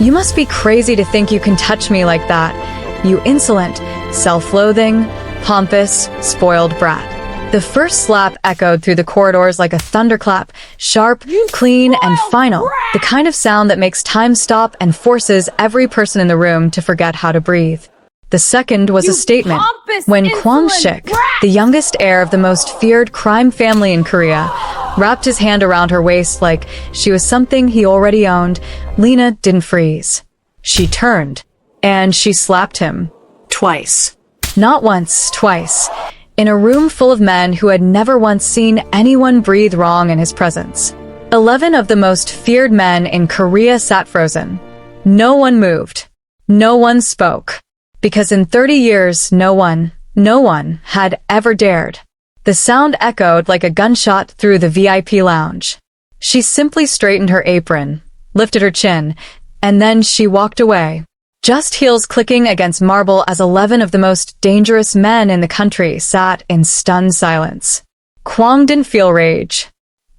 You must be crazy to think you can touch me like that, you insolent, self-loathing, pompous, spoiled brat. The first slap echoed through the corridors like a thunderclap, sharp, clean, and final, the kind of sound that makes time stop and forces every person in the room to forget how to breathe. The second was a statement. When Kwang Shik, the youngest heir of the most feared crime family in Korea, wrapped his hand around her waist like she was something he already owned, Lena didn't freeze. She turned, and she slapped him. Twice. Not once, twice. In a room full of men who had never once seen anyone breathe wrong in his presence. 11 of the most feared men in Korea sat frozen. No one moved. No one spoke. Because in 30 years, no one had ever dared. The sound echoed like a gunshot through the VIP lounge. She simply straightened her apron, lifted her chin, and then she walked away. Just heels clicking against marble as 11 of the most dangerous men in the country sat in stunned silence. Kwang didn't feel rage.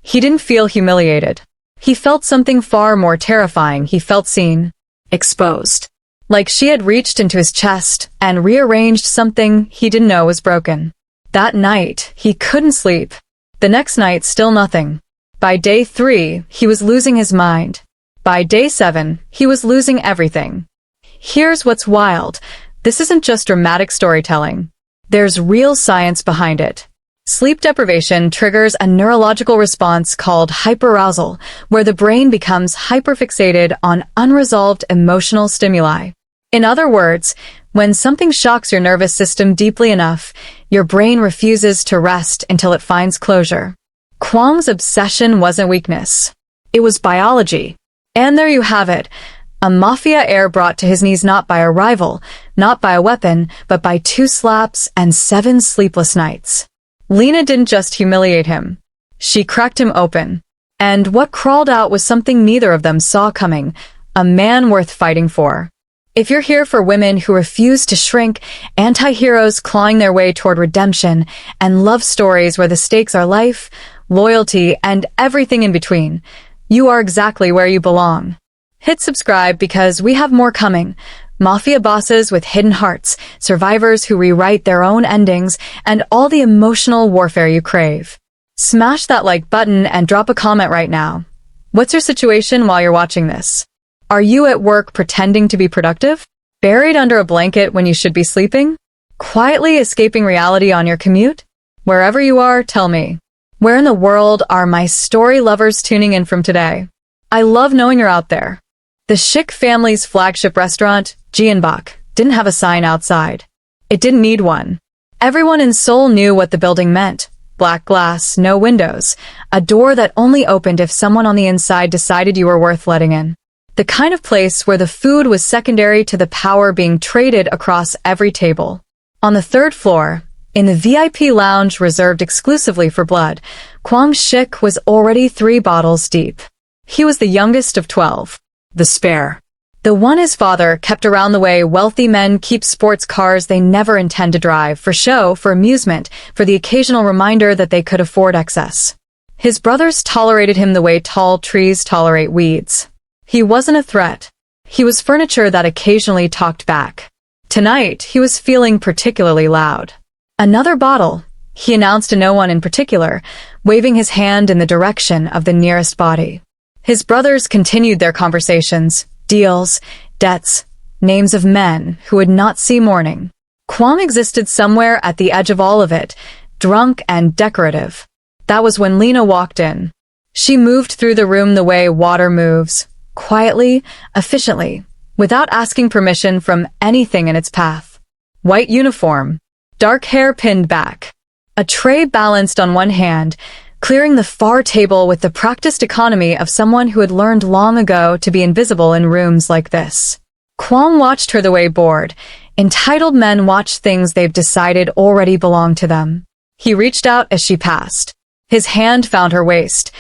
He didn't feel humiliated. He felt something far more terrifying. He felt seen, exposed. Like she had reached into his chest and rearranged something he didn't know was broken. That night, he couldn't sleep. The next night, still nothing. By day 3, he was losing his mind. By day 7, he was losing everything. Here's what's wild. This isn't just dramatic storytelling. There's real science behind it. Sleep deprivation triggers a neurological response called hyperarousal, where the brain becomes hyperfixated on unresolved emotional stimuli. In other words, when something shocks your nervous system deeply enough, your brain refuses to rest until it finds closure. Kwang's obsession wasn't weakness. It was biology. And there you have it. A Mafia heir brought to his knees not by a rival, not by a weapon, but by 2 slaps and 7 sleepless nights. Lena didn't just humiliate him. She cracked him open. And what crawled out was something neither of them saw coming, a man worth fighting for. If you're here for women who refuse to shrink, anti-heroes clawing their way toward redemption, and love stories where the stakes are life, loyalty, and everything in between, you are exactly where you belong. Hit subscribe because we have more coming. Mafia bosses with hidden hearts, survivors who rewrite their own endings, and all the emotional warfare you crave. Smash that like button and drop a comment right now. What's your situation while you're watching this? Are you at work pretending to be productive? Buried under a blanket when you should be sleeping? Quietly escaping reality on your commute? Wherever you are, tell me. Where in the world are my story lovers tuning in from today? I love knowing you're out there. The Schick family's flagship restaurant, Jianbok, didn't have a sign outside. It didn't need one. Everyone in Seoul knew what the building meant. Black glass, no windows. A door that only opened if someone on the inside decided you were worth letting in. The kind of place where the food was secondary to the power being traded across every table. On the 3rd floor, in the VIP lounge reserved exclusively for blood, Kwang Shik was already 3 bottles deep. He was the youngest of 12. The spare. The one his father kept around the way wealthy men keep sports cars they never intend to drive, for show, for amusement, for the occasional reminder that they could afford excess. His brothers tolerated him the way tall trees tolerate weeds. He wasn't a threat. He was furniture that occasionally talked back. Tonight, he was feeling particularly loud. Another bottle, he announced to no one in particular, waving his hand in the direction of the nearest body. His brothers continued their conversations, deals, debts, names of men who would not see morning. Kwang existed somewhere at the edge of all of it, drunk and decorative. That was when Lena walked in. She moved through the room the way water moves, quietly, efficiently, without asking permission from anything in its path. White uniform, dark hair pinned back, a tray balanced on one hand, clearing the far table with the practiced economy of someone who had learned long ago to be invisible in rooms like this. Kwang watched her the way bored. Entitled men watch things they've decided already belong to them. He reached out as she passed. His hand found her waist.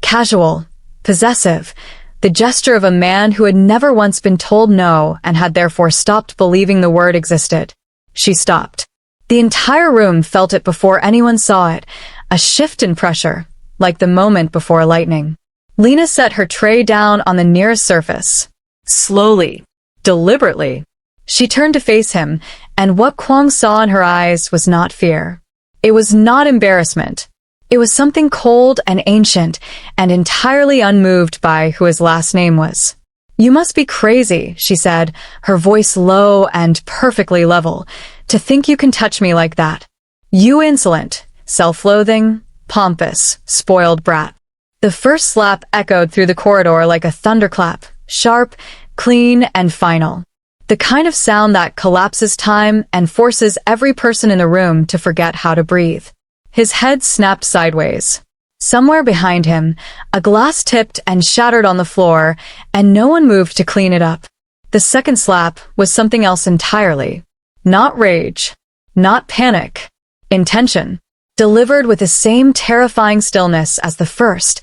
Casual, possessive, the gesture of a man who had never once been told no and had therefore stopped believing the word existed. She stopped. The entire room felt it before anyone saw it, a shift in pressure, like the moment before lightning. Lena set her tray down on the nearest surface. Slowly, deliberately, she turned to face him, and what Kwang saw in her eyes was not fear. It was not embarrassment. It was something cold and ancient, and entirely unmoved by who his last name was. "You must be crazy," she said, her voice low and perfectly level, "to think you can touch me like that. You insolent, self-loathing, pompous, spoiled brat." The first slap echoed through the corridor like a thunderclap, sharp, clean, and final. The kind of sound that collapses time and forces every person in the room to forget how to breathe. His head snapped sideways. Somewhere behind him, a glass tipped and shattered on the floor, and no one moved to clean it up. The second slap was something else entirely. Not rage. Not panic. Intention. Delivered with the same terrifying stillness as the first.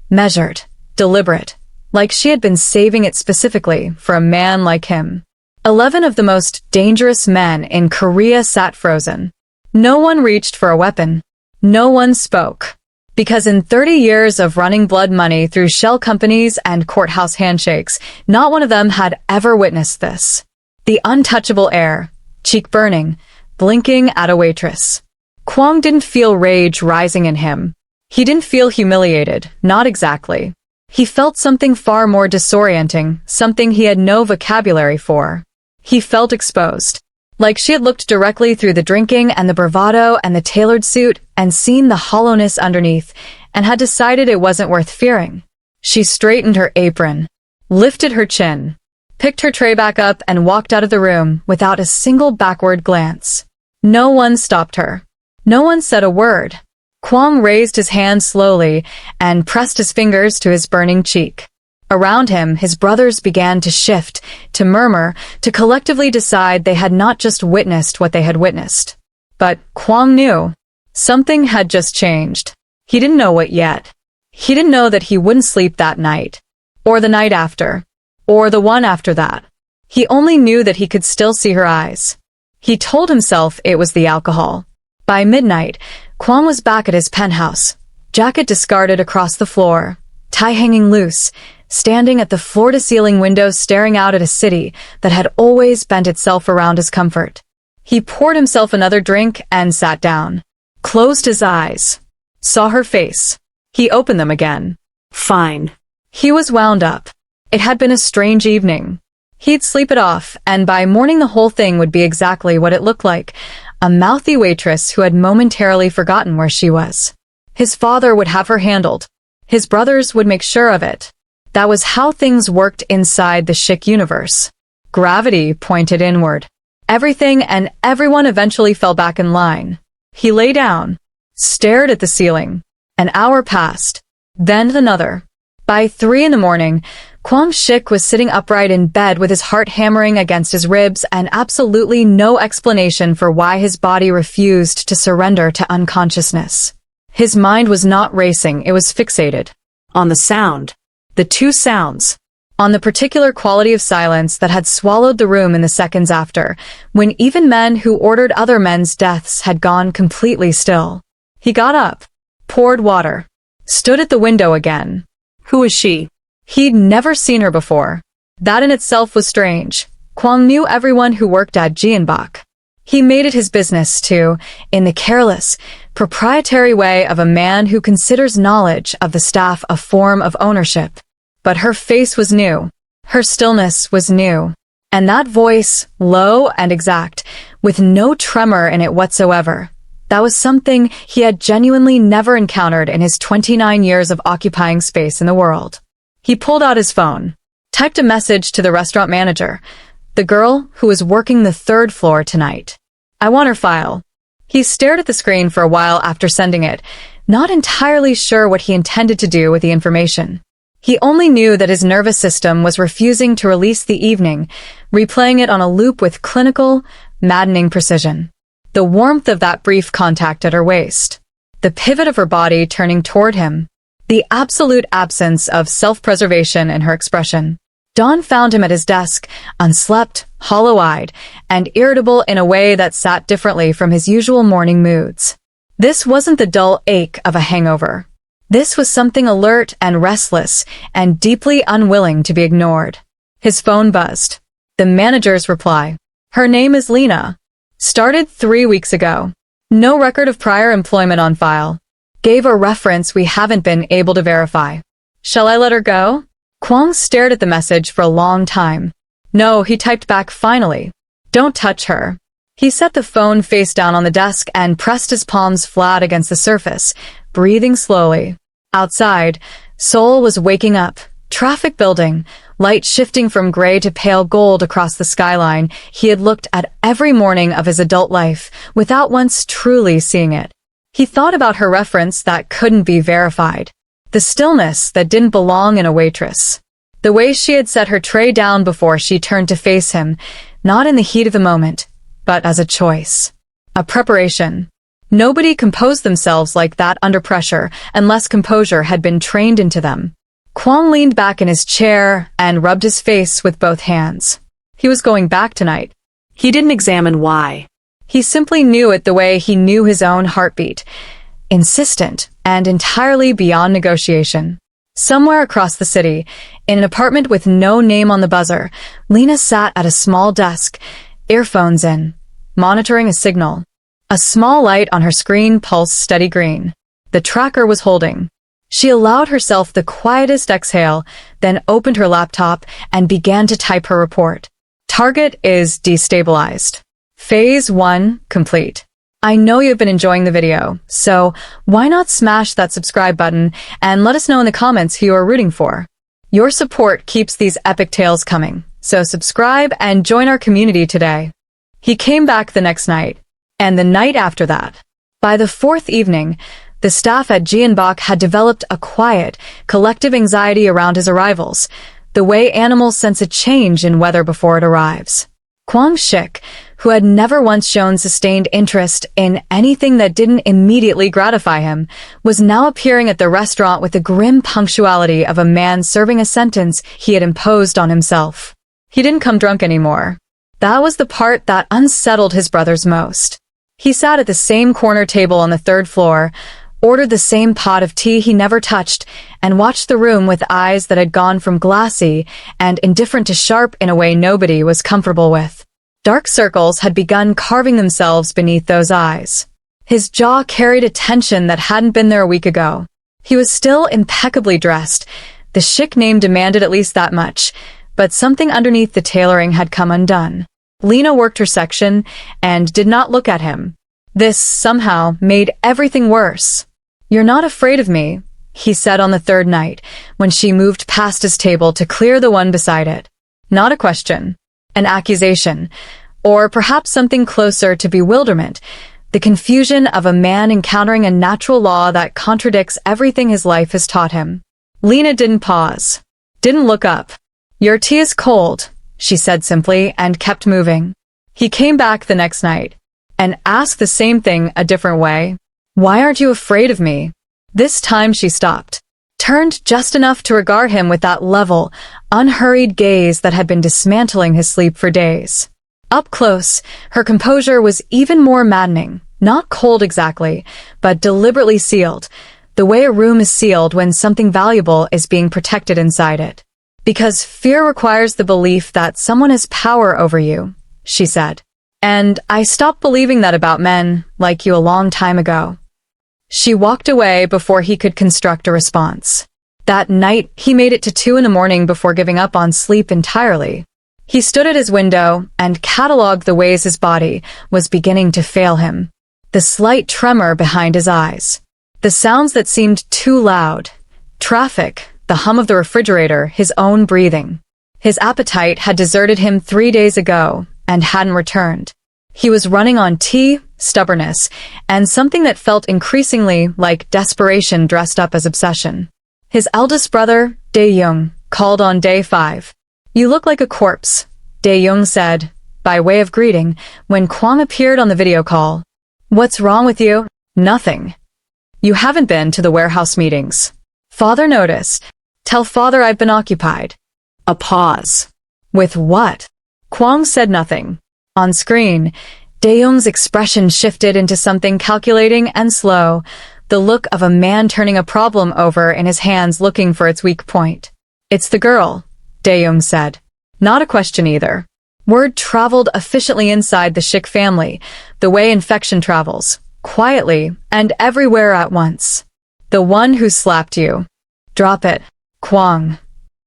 Measured. Deliberate. Like she had been saving it specifically for a man like him. 11 of the most dangerous men in Korea sat frozen. No one reached for a weapon. No one spoke. Because in 30 years of running blood money through shell companies and courthouse handshakes, not one of them had ever witnessed this. The untouchable air, cheek burning, blinking at a waitress. Kwang didn't feel rage rising in him. He didn't feel humiliated, not exactly. He felt something far more disorienting, something he had no vocabulary for. He felt exposed. Like she had looked directly through the drinking and the bravado and the tailored suit and seen the hollowness underneath and had decided it wasn't worth fearing. She straightened her apron, lifted her chin, picked her tray back up and walked out of the room without a single backward glance. No one stopped her. No one said a word. Kwang raised his hand slowly and pressed his fingers to his burning cheek. Around him, his brothers began to shift, to murmur, to collectively decide they had not just witnessed what they had witnessed. But Kwang knew. Something had just changed. He didn't know what yet. He didn't know that he wouldn't sleep that night, or the night after, or the one after that. He only knew that he could still see her eyes. He told himself it was the alcohol. By midnight, Kwang was back at his penthouse, jacket discarded across the floor, tie hanging loose, standing at the floor-to-ceiling window staring out at a city that had always bent itself around his comfort. He poured himself another drink and sat down. Closed his eyes. Saw her face. He opened them again. Fine. He was wound up. It had been a strange evening. He'd sleep it off, and by morning the whole thing would be exactly what it looked like. A mouthy waitress who had momentarily forgotten where she was. His father would have her handled. His brothers would make sure of it. That was how things worked inside the chic universe. Gravity pointed inward. Everything and everyone eventually fell back in line. He lay down, stared at the ceiling. An hour passed, then another. By 3 a.m, Kwang Shik was sitting upright in bed with his heart hammering against his ribs and absolutely no explanation for why his body refused to surrender to unconsciousness. His mind was not racing, it was fixated. On the sound. The two sounds. On the particular quality of silence that had swallowed the room in the seconds after, when even men who ordered other men's deaths had gone completely still. He got up, poured water, stood at the window again. Who was she? He'd never seen her before. That in itself was strange. Kwang knew everyone who worked at Jianbok. He made it his business to, in the careless, proprietary way of a man who considers knowledge of the staff a form of ownership. But her face was new. Her stillness was new. And that voice, low and exact, with no tremor in it whatsoever, that was something he had genuinely never encountered in his 29 years of occupying space in the world. He pulled out his phone, typed a message to the restaurant manager, the girl who was working the 3rd floor tonight. I want her file. He stared at the screen for a while after sending it, not entirely sure what he intended to do with the information. He only knew that his nervous system was refusing to release the evening, replaying it on a loop with clinical, maddening precision. The warmth of that brief contact at her waist. The pivot of her body turning toward him. The absolute absence of self-preservation in her expression. Dawn found him at his desk, unslept, hollow-eyed, and irritable in a way that sat differently from his usual morning moods. This wasn't the dull ache of a hangover. This was something alert and restless and deeply unwilling to be ignored. His phone buzzed. The manager's reply. Her name is Lena. Started 3 weeks ago. No record of prior employment on file. Gave a reference we haven't been able to verify. Shall I let her go? Kwang stared at the message for a long time. No, he typed back finally. Don't touch her. He set the phone face down on the desk and pressed his palms flat against the surface, breathing slowly. Outside, Seoul was waking up. Traffic building, light shifting from gray to pale gold across the skyline he had looked at every morning of his adult life without once truly seeing it. He thought about her reference that couldn't be verified. The stillness that didn't belong in a waitress. The way she had set her tray down before she turned to face him, not in the heat of the moment, but as a choice. A preparation. Nobody composed themselves like that under pressure unless composure had been trained into them. Kwang leaned back in his chair and rubbed his face with both hands. He was going back tonight. He didn't examine why. He simply knew it the way he knew his own heartbeat. Insistent and entirely beyond negotiation. Somewhere across the city, in an apartment with no name on the buzzer, Lena sat at a small desk, earphones in, monitoring a signal. A small light on her screen pulsed steady green. The tracker was holding. She allowed herself the quietest exhale, then opened her laptop and began to type her report. Target is destabilized. Phase 1 complete. I know you've been enjoying the video, so why not smash that subscribe button and let us know in the comments who you are rooting for. Your support keeps these epic tales coming, so subscribe and join our community today. He came back the next night, and the night after that. By the fourth evening, the staff at Jianbok had developed a quiet, collective anxiety around his arrivals, the way animals sense a change in weather before it arrives. Kwang Shik, who had never once shown sustained interest in anything that didn't immediately gratify him, was now appearing at the restaurant with the grim punctuality of a man serving a sentence he had imposed on himself. He didn't come drunk anymore. That was the part that unsettled his brothers most. He sat at the same corner table on the third floor, ordered the same pot of tea he never touched, and watched the room with eyes that had gone from glassy and indifferent to sharp in a way nobody was comfortable with. Dark circles had begun carving themselves beneath those eyes. His jaw carried a tension that hadn't been there a week ago. He was still impeccably dressed. The chic name demanded at least that much, but something underneath the tailoring had come undone. Lena worked her section and did not look at him. This, somehow, made everything worse. "You're not afraid of me," he said on the third night, when she moved past his table to clear the one beside it. Not a question. An accusation. Or perhaps something closer to bewilderment. The confusion of a man encountering a natural law that contradicts everything his life has taught him. Lena didn't pause. Didn't look up. "Your tea is cold," she said simply, and kept moving. He came back the next night and asked the same thing a different way. "Why aren't you afraid of me?" This time she stopped, turned just enough to regard him with that level, unhurried gaze that had been dismantling his sleep for days. Up close, her composure was even more maddening, not cold exactly, but deliberately sealed, the way a room is sealed when something valuable is being protected inside it. "Because fear requires the belief that someone has power over you," she said. "And I stopped believing that about men like you a long time ago." She walked away before he could construct a response. That night, he made it to 2 a.m. before giving up on sleep entirely. He stood at his window and cataloged the ways his body was beginning to fail him. The slight tremor behind his eyes. The sounds that seemed too loud. Traffic, the hum of the refrigerator, his own breathing. His appetite had deserted him 3 days ago and hadn't returned. He was running on tea, stubbornness, and something that felt increasingly like desperation dressed up as obsession. His eldest brother, Dae-young, called on day 5. "You look like a corpse," Dae-young said, by way of greeting, when Kwang appeared on the video call. "What's wrong with you?" "Nothing." "You haven't been to the warehouse meetings." "Father noticed." "Tell father I've been occupied." A pause. "With what?" Kwang said nothing. On screen, Dae-young's expression shifted into something calculating and slow, the look of a man turning a problem over in his hands looking for its weak point. "It's the girl," Dae-young said. Not a question either. Word traveled efficiently inside the Schick family, the way infection travels, quietly and everywhere at once. The one who slapped you. Drop it, Kwang.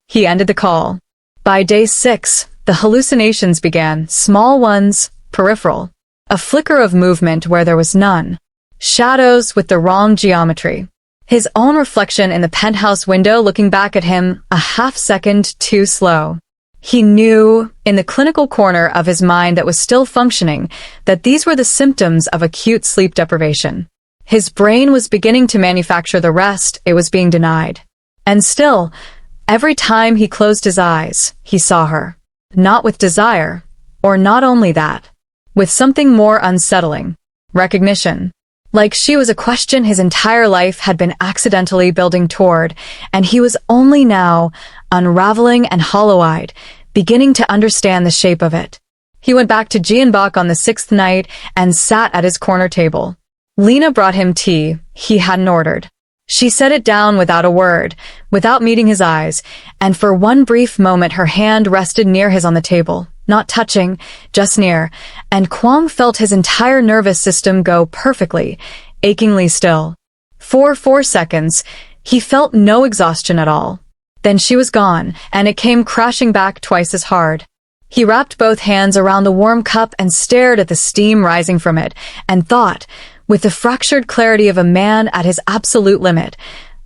He ended the call. By day 6, the hallucinations began, small ones, peripheral. A flicker of movement where there was none. Shadows with the wrong geometry. His own reflection in the penthouse window looking back at him a half-second too slow. He knew, in the clinical corner of his mind that was still functioning, that these were the symptoms of acute sleep deprivation. His brain was beginning to manufacture the rest it was being denied. And still, every time he closed his eyes, he saw her. Not with desire, or not only that, with something more unsettling. Recognition. Like she was a question his entire life had been accidentally building toward, and he was only now, unraveling and hollow-eyed, beginning to understand the shape of it. He went back to Jianbok on the 6th night and sat at his corner table. Lena brought him tea he hadn't ordered. She set it down without a word, without meeting his eyes, and for one brief moment her hand rested near his on the table. Not touching, just near, and Kwang felt his entire nervous system go perfectly, achingly still. For 4 seconds, he felt no exhaustion at all. Then she was gone, and it came crashing back twice as hard. He wrapped both hands around the warm cup and stared at the steam rising from it, and thought, with the fractured clarity of a man at his absolute limit,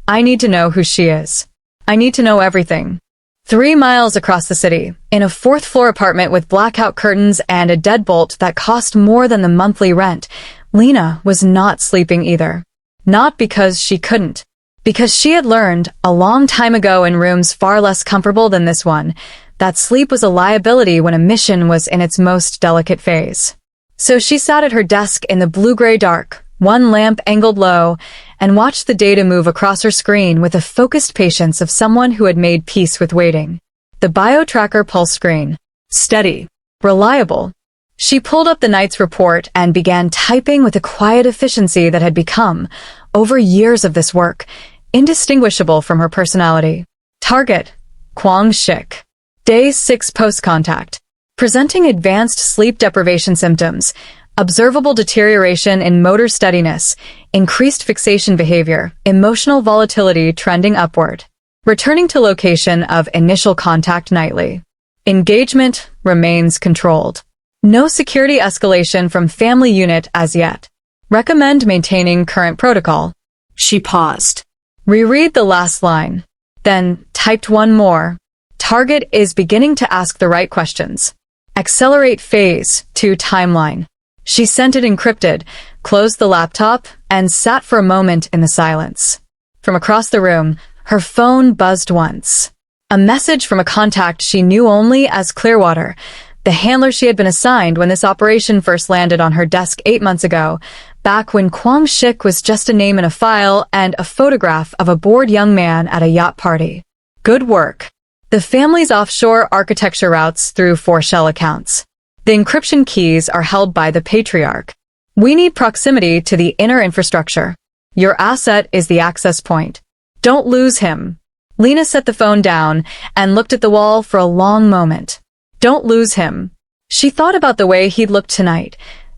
I need to know who she is. I need to know everything. 3 miles across the city, in a 4th-floor apartment with blackout curtains and a deadbolt that cost more than the monthly rent, Lena was not sleeping either. Not because she couldn't. Because she had learned, a long time ago in rooms far less comfortable than this one, that sleep was a liability when a mission was in its most delicate phase. So she sat at her desk in the blue-gray dark, one lamp angled low, and watched the data move across her screen with the focused patience of someone who had made peace with waiting. The bio-tracker pulse screen. Steady. Reliable. She pulled up the night's report and began typing with a quiet efficiency that had become, over years of this work, indistinguishable from her personality. Target. Kwang Schick. Day 6 post-contact. Presenting advanced sleep deprivation symptoms. Observable deterioration in motor steadiness, increased fixation behavior, emotional volatility trending upward. Returning to location of initial contact nightly. Engagement remains controlled. No security escalation from family unit as yet. Recommend maintaining current protocol. She paused. Reread the last line. Then typed one more. Target is beginning to ask the right questions. Accelerate phase to timeline. She sent it encrypted, closed the laptop, and sat for a moment in the silence. From across the room, her phone buzzed once. A message from a contact she knew only as Clearwater, the handler she had been assigned when this operation first landed on her desk 8 months ago, back when Kwang Schick was just a name in a file and a photograph of a bored young man at a yacht party. Good work. The family's offshore architecture routes through 4 shell accounts. The encryption keys are held by the patriarch. We need proximity to the inner infrastructure. Your asset is the access point. Don't lose him. Lena set the phone down and looked at the wall for a long moment. Don't lose him. She thought about the way he'd looked tonight.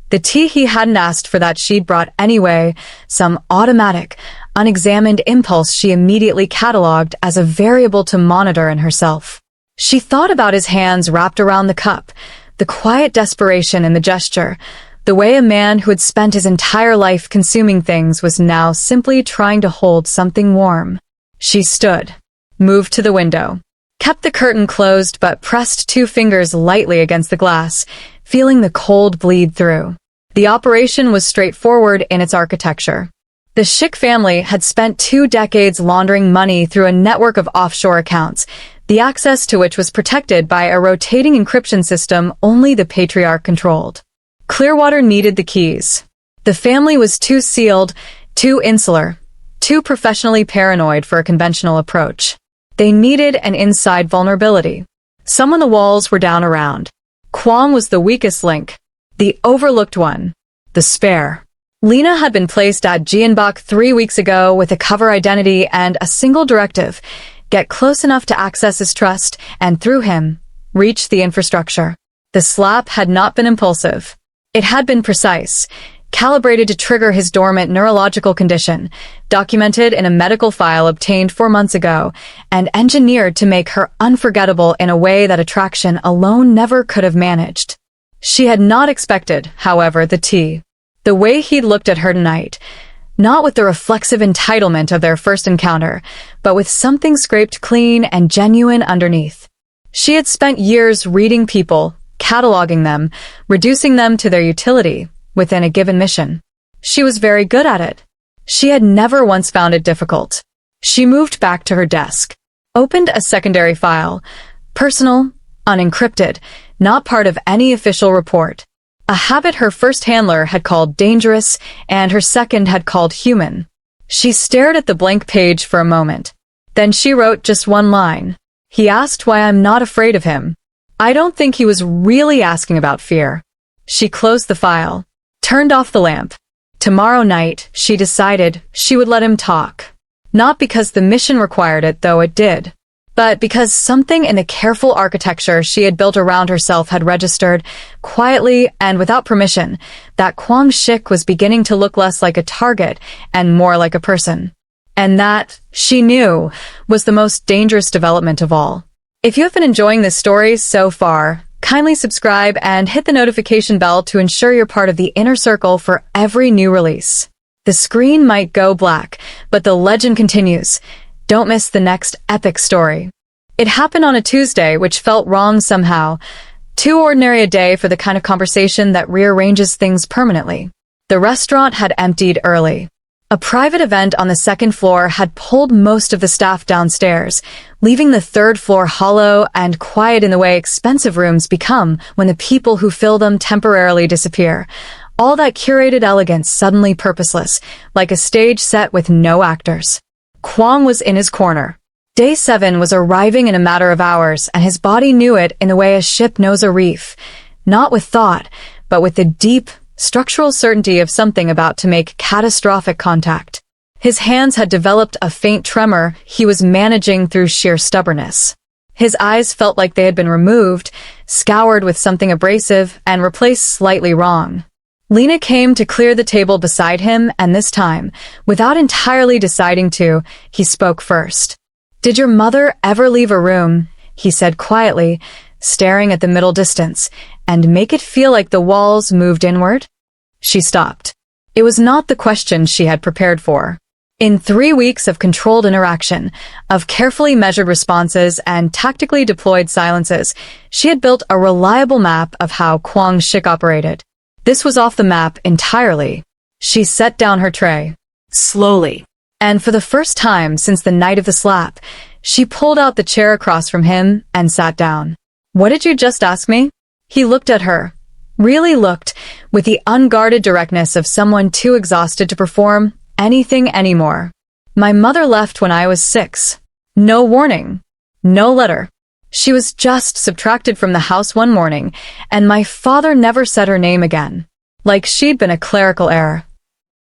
The tea he hadn't asked for that she'd brought anyway, some automatic, unexamined impulse she immediately cataloged as a variable to monitor in herself. She thought about his hands wrapped around the cup, the quiet desperation in the gesture, the way a man who had spent his entire life consuming things was now simply trying to hold something warm. She stood, moved to the window, kept the curtain closed but pressed 2 fingers lightly against the glass, feeling the cold bleed through. The operation was straightforward in its architecture. The Schick family had spent 2 decades laundering money through a network of offshore accounts, the access to which was protected by a rotating encryption system only the patriarch controlled. Clearwater needed the keys. The family was too sealed, too insular, too professionally paranoid for a conventional approach. They needed an inside vulnerability. Some on the walls were down around. Kwang was the weakest link, the overlooked one, the spare. Lena had been placed at Jianbok 3 weeks ago with a cover identity and a single directive: get close enough to access his trust, and through him, reached the infrastructure. The slap had not been impulsive. It had been precise, calibrated to trigger his dormant neurological condition, documented in a medical file obtained 4 months ago, and engineered to make her unforgettable in a way that attraction alone never could have managed. She had not expected, however, the tea. The way he'd looked at her tonight, not with the reflexive entitlement of their first encounter, but with something scraped clean and genuine underneath. She had spent years reading people, cataloging them, reducing them to their utility within a given mission. She was very good at it. She had never once found it difficult. She moved back to her desk, opened a secondary file, personal, unencrypted, not part of any official report. A habit her first handler had called dangerous and her second had called human. She stared at the blank page for a moment. Then she wrote just one line. He asked why I'm not afraid of him. I don't think he was really asking about fear. She closed the file, turned off the lamp. Tomorrow night, she decided she would let him talk. Not because the mission required it, though it did, but because something in the careful architecture she had built around herself had registered, quietly and without permission, that Kwang Shik was beginning to look less like a target and more like a person. And that, she knew, was the most dangerous development of all. If you have been enjoying this story so far, kindly subscribe and hit the notification bell to ensure you're part of the inner circle for every new release. The screen might go black, but the legend continues. Don't miss the next epic story. It happened on a Tuesday, which felt wrong somehow. Too ordinary a day for the kind of conversation that rearranges things permanently. The restaurant had emptied early. A private event on the second floor had pulled most of the staff downstairs, leaving the third floor hollow and quiet in the way expensive rooms become when the people who fill them temporarily disappear. All that curated elegance suddenly purposeless, like a stage set with no actors. Kwang was in his corner. Day 7 was arriving in a matter of hours, and his body knew it in the way a ship knows a reef. Not with thought, but with the deep, structural certainty of something about to make catastrophic contact. His hands had developed a faint tremor he was managing through sheer stubbornness. His eyes felt like they had been removed, scoured with something abrasive, and replaced slightly wrong. Lena came to clear the table beside him, and this time, without entirely deciding to, he spoke first. "Did your mother ever leave a room?" he said quietly, staring at the middle distance, "and make it feel like the walls moved inward?" She stopped. It was not the question she had prepared for. In 3 weeks of controlled interaction, of carefully measured responses and tactically deployed silences, she had built a reliable map of how Kwang Shik operated. This was off the map entirely. She set down her tray. Slowly. And for the first time since the night of the slap, she pulled out the chair across from him and sat down. "What did you just ask me?" He looked at her. Really looked, with the unguarded directness of someone too exhausted to perform anything anymore. "My mother left when I was 6. No warning. No letter. She was just subtracted from the house one morning, and my father never said her name again. Like she'd been a clerical error."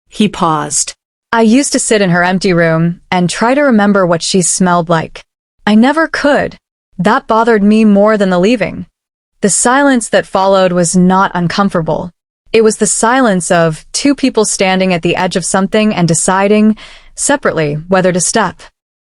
He paused. "I used to sit in her empty room and try to remember what she smelled like. I never could. That bothered me more than the leaving." The silence that followed was not uncomfortable. It was the silence of two people standing at the edge of something and deciding, separately, whether to step.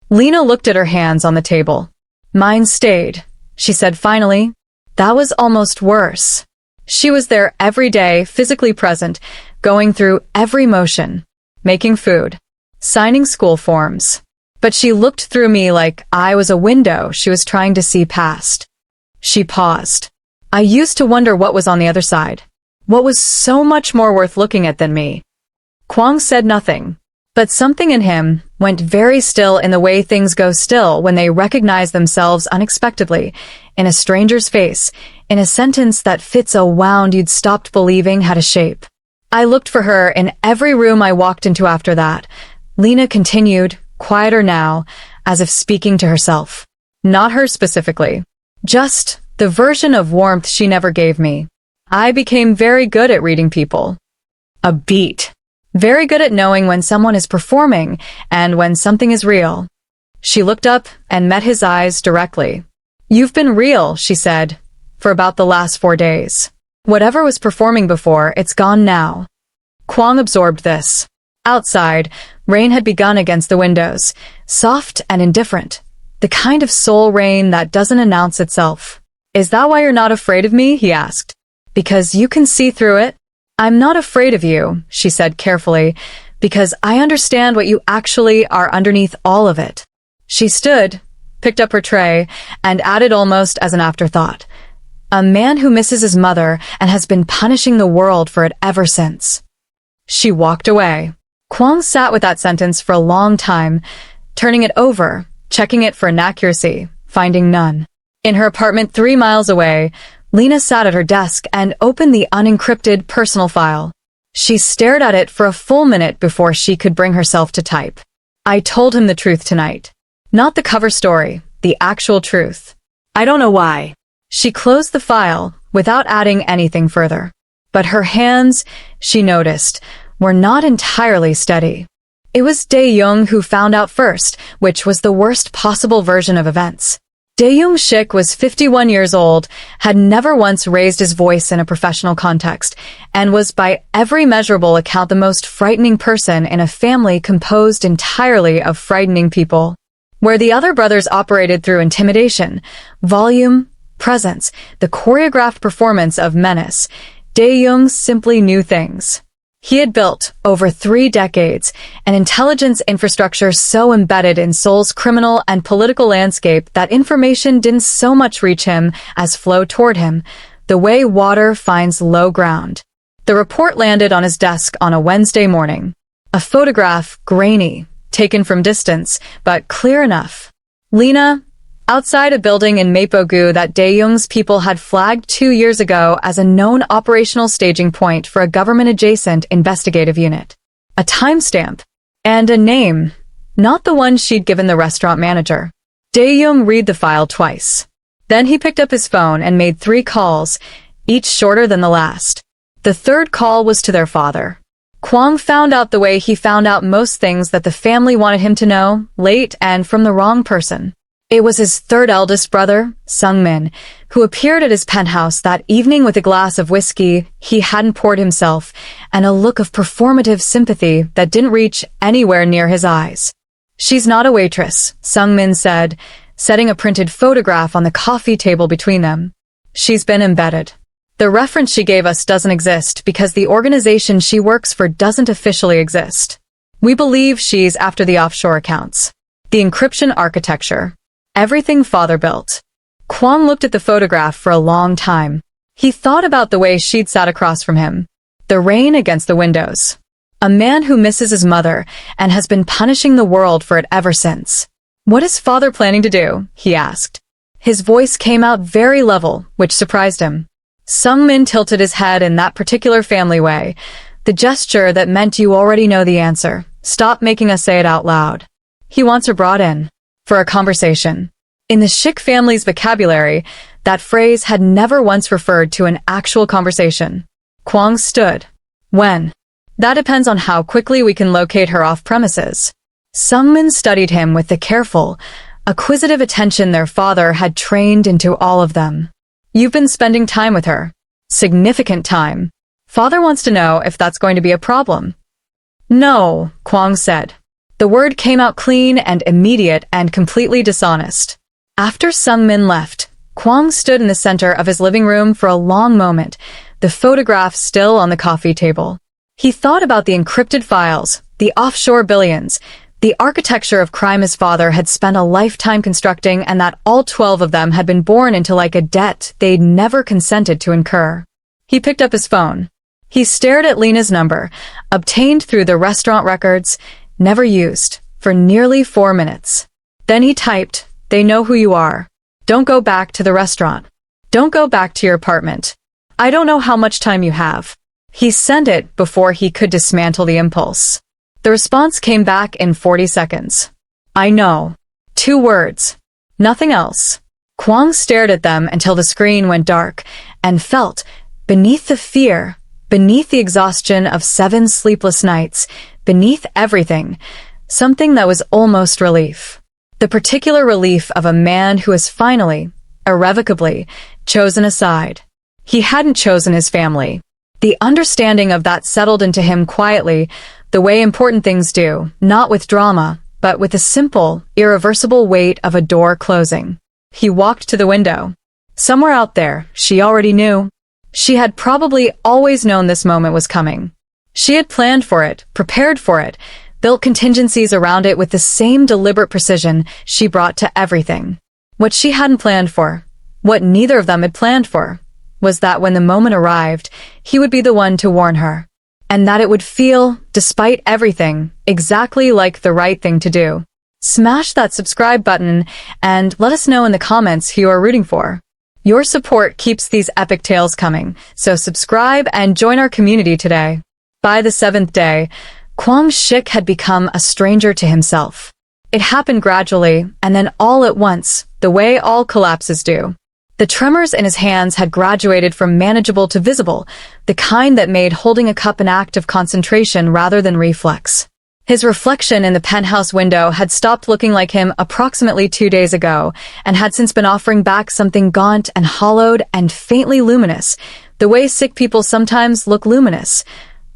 Lena looked at her hands on the table. "Mine stayed," she said finally. That was almost worse. She was there every day, physically present, going through every motion, making food, signing school forms. But she looked through me like I was a window she was trying to see past. She paused. I used to wonder what was on the other side. What was so much more worth looking at than me? Kwang said nothing, but something in him went very still in the way things go still when they recognize themselves unexpectedly, in a stranger's face, in a sentence that fits a wound you'd stopped believing had a shape. I looked for her in every room I walked into after that. Lena continued, quieter now, as if speaking to herself. Not her specifically. Just the version of warmth she never gave me. I became very good at reading people. A beat. Very good at knowing when someone is performing and when something is real. She looked up and met his eyes directly. You've been real, she said, for about the last 4 days. Whatever was performing before, it's gone now. Kwang absorbed this. Outside, rain had begun against the windows, soft and indifferent, the kind of soul rain that doesn't announce itself. Is that why you're not afraid of me? He asked. Because you can see through it? I'm not afraid of you, she said carefully, because I understand what you actually are underneath all of it. She stood, picked up her tray, and added almost as an afterthought. A man who misses his mother and has been punishing the world for it ever since. She walked away. Kwang sat with that sentence for a long time, turning it over, checking it for inaccuracy, finding none. In her apartment 3 miles away, Lena sat at her desk and opened the unencrypted personal file. She stared at it for a full minute before she could bring herself to type. I told him the truth tonight. Not the cover story, the actual truth. I don't know why. She closed the file without adding anything further. But her hands, she noticed, were not entirely steady. It was Dae-young who found out first, which was the worst possible version of events. Dae-young-shik was 51 years old, had never once raised his voice in a professional context, and was by every measurable account the most frightening person in a family composed entirely of frightening people. Where the other brothers operated through intimidation, volume, presence, the choreographed performance of menace, Dae-young simply knew things. He had built, over 3 decades, an intelligence infrastructure so embedded in Seoul's criminal and political landscape that information didn't so much reach him as flow toward him, the way water finds low ground. The report landed on his desk on a Wednesday morning. A photograph, grainy, taken from distance, but clear enough. Lena, outside a building in Mapogu that Dae-young's people had flagged 2 years ago as a known operational staging point for a government-adjacent investigative unit. A timestamp. And a name. Not the one she'd given the restaurant manager. Dae-young read the file twice. Then he picked up his phone and made 3 calls, each shorter than the last. The third call was to their father. Kwang found out the way he found out most things that the family wanted him to know, late and from the wrong person. It was his third eldest brother, Sung-min, who appeared at his penthouse that evening with a glass of whiskey he hadn't poured himself and a look of performative sympathy that didn't reach anywhere near his eyes. She's not a waitress, Sung-min said, setting a printed photograph on the coffee table between them. She's been embedded. The reference she gave us doesn't exist because the organization she works for doesn't officially exist. We believe she's after the offshore accounts. The encryption architecture. Everything father built. Kwang looked at the photograph for a long time. He thought about the way she'd sat across from him. The rain against the windows. A man who misses his mother and has been punishing the world for it ever since. What is father planning to do? He asked. His voice came out very level, which surprised him. Sung-min tilted his head in that particular family way, the gesture that meant you already know the answer. Stop making us say it out loud. He wants her brought in. For a conversation. In the Shik family's vocabulary, that phrase had never once referred to an actual conversation. Kwang stood. When? That depends on how quickly we can locate her off premises. Sung-min studied him with the careful, acquisitive attention their father had trained into all of them. You've been spending time with her. Significant time. Father wants to know if that's going to be a problem. No, Kwang said. The word came out clean and immediate and completely dishonest. After Sung-min left, Kwang stood in the center of his living room for a long moment, the photograph still on the coffee table. He thought about the encrypted files, the offshore billions, the architecture of crime his father had spent a lifetime constructing, and that all 12 of them had been born into like a debt they'd never consented to incur. He picked up his phone. He stared at Lena's number, obtained through the restaurant records, never used, for nearly 4 minutes. Then he typed, "They know who you are. Don't go back to the restaurant. Don't go back to your apartment. I don't know how much time you have." He sent it before he could dismantle the impulse. The response came back in 40 seconds. "I know." 2 words. Nothing else. Kwang stared at them until the screen went dark, and felt, beneath the fear, beneath the exhaustion of 7 sleepless nights, beneath everything, something that was almost relief. The particular relief of a man who has finally, irrevocably, chosen a side. He hadn't chosen his family. The understanding of that settled into him quietly, the way important things do, not with drama, but with the simple, irreversible weight of a door closing. He walked to the window. Somewhere out there, she already knew. She had probably always known this moment was coming. She had planned for it, prepared for it, built contingencies around it with the same deliberate precision she brought to everything. What she hadn't planned for, what neither of them had planned for, was that when the moment arrived, he would be the one to warn her. And that it would feel, despite everything, exactly like the right thing to do. Smash that subscribe button and let us know in the comments who you are rooting for. Your support keeps these epic tales coming, so subscribe and join our community today. By the 7th day, Kwang Shik had become a stranger to himself. It happened gradually, and then all at once, the way all collapses do. The tremors in his hands had graduated from manageable to visible, the kind that made holding a cup an act of concentration rather than reflex. His reflection in the penthouse window had stopped looking like him approximately 2 days ago, and had since been offering back something gaunt and hollowed and faintly luminous, the way sick people sometimes look luminous.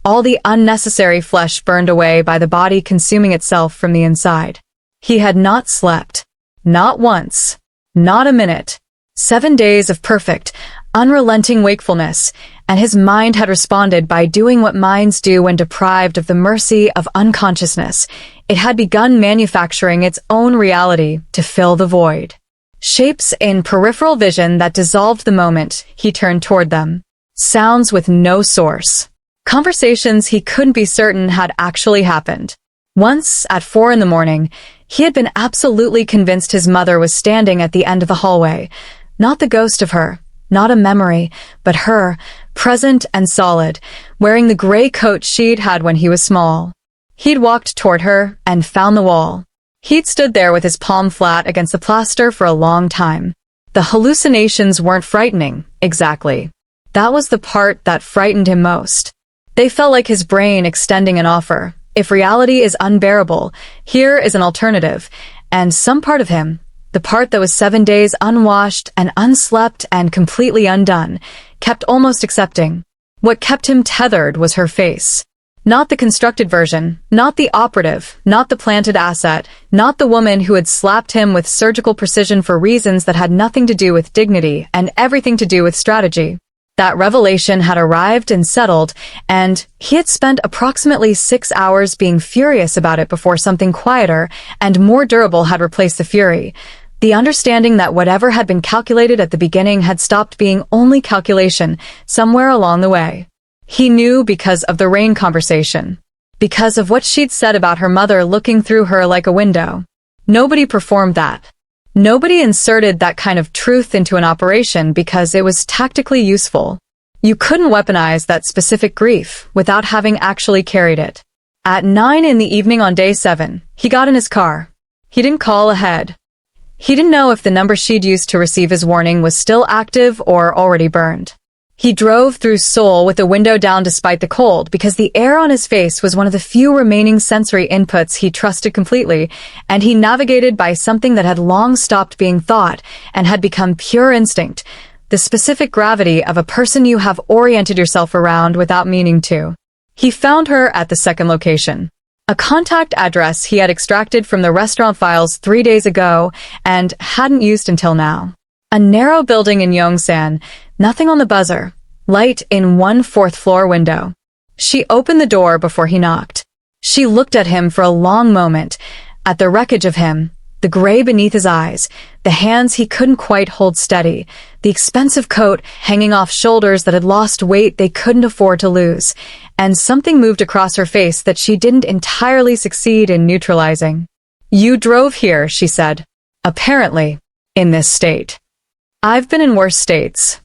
All the unnecessary flesh burned away by the body consuming itself from the inside. He had not slept. Not once. Not a minute. 7 days of perfect, unrelenting wakefulness, and his mind had responded by doing what minds do when deprived of the mercy of unconsciousness. It had begun manufacturing its own reality to fill the void. Shapes in peripheral vision that dissolved the moment he turned toward them. Sounds with no source. Conversations he couldn't be certain had actually happened. Once, at 4 in the morning, he had been absolutely convinced his mother was standing at the end of the hallway. Not the ghost of her, not a memory, but her, present and solid, wearing the gray coat she'd had when he was small. He'd walked toward her and found the wall. He'd stood there with his palm flat against the plaster for a long time. The hallucinations weren't frightening, exactly. That was the part that frightened him most. They felt like his brain extending an offer. If reality is unbearable, here is an alternative. And some part of him, the part that was 7 days unwashed and unslept and completely undone, kept almost accepting. What kept him tethered was her face. Not the constructed version, not the operative, not the planted asset, not the woman who had slapped him with surgical precision for reasons that had nothing to do with dignity and everything to do with strategy. That revelation had arrived and settled, and he had spent approximately 6 hours being furious about it before something quieter and more durable had replaced the fury. The understanding that whatever had been calculated at the beginning had stopped being only calculation somewhere along the way. He knew because of the rain conversation. Because of what she'd said about her mother looking through her like a window. Nobody performed that. Nobody inserted that kind of truth into an operation because it was tactically useful. You couldn't weaponize that specific grief without having actually carried it. At 9 in the evening on day 7, he got in his car. He didn't call ahead. He didn't know if the number she'd used to receive his warning was still active or already burned. He drove through Seoul with the window down despite the cold because the air on his face was one of the few remaining sensory inputs he trusted completely, and he navigated by something that had long stopped being thought and had become pure instinct, the specific gravity of a person you have oriented yourself around without meaning to. He found her at the second location. A contact address he had extracted from the restaurant files 3 days ago and hadn't used until now. A narrow building in Yongsan, nothing on the buzzer, light in one 4th floor window. She opened the door before he knocked. She looked at him for a long moment, at the wreckage of him, the gray beneath his eyes, the hands he couldn't quite hold steady, the expensive coat hanging off shoulders that had lost weight they couldn't afford to lose, and something moved across her face that she didn't entirely succeed in neutralizing. "You drove here," she said. "Apparently, in this state." "I've been in worse states."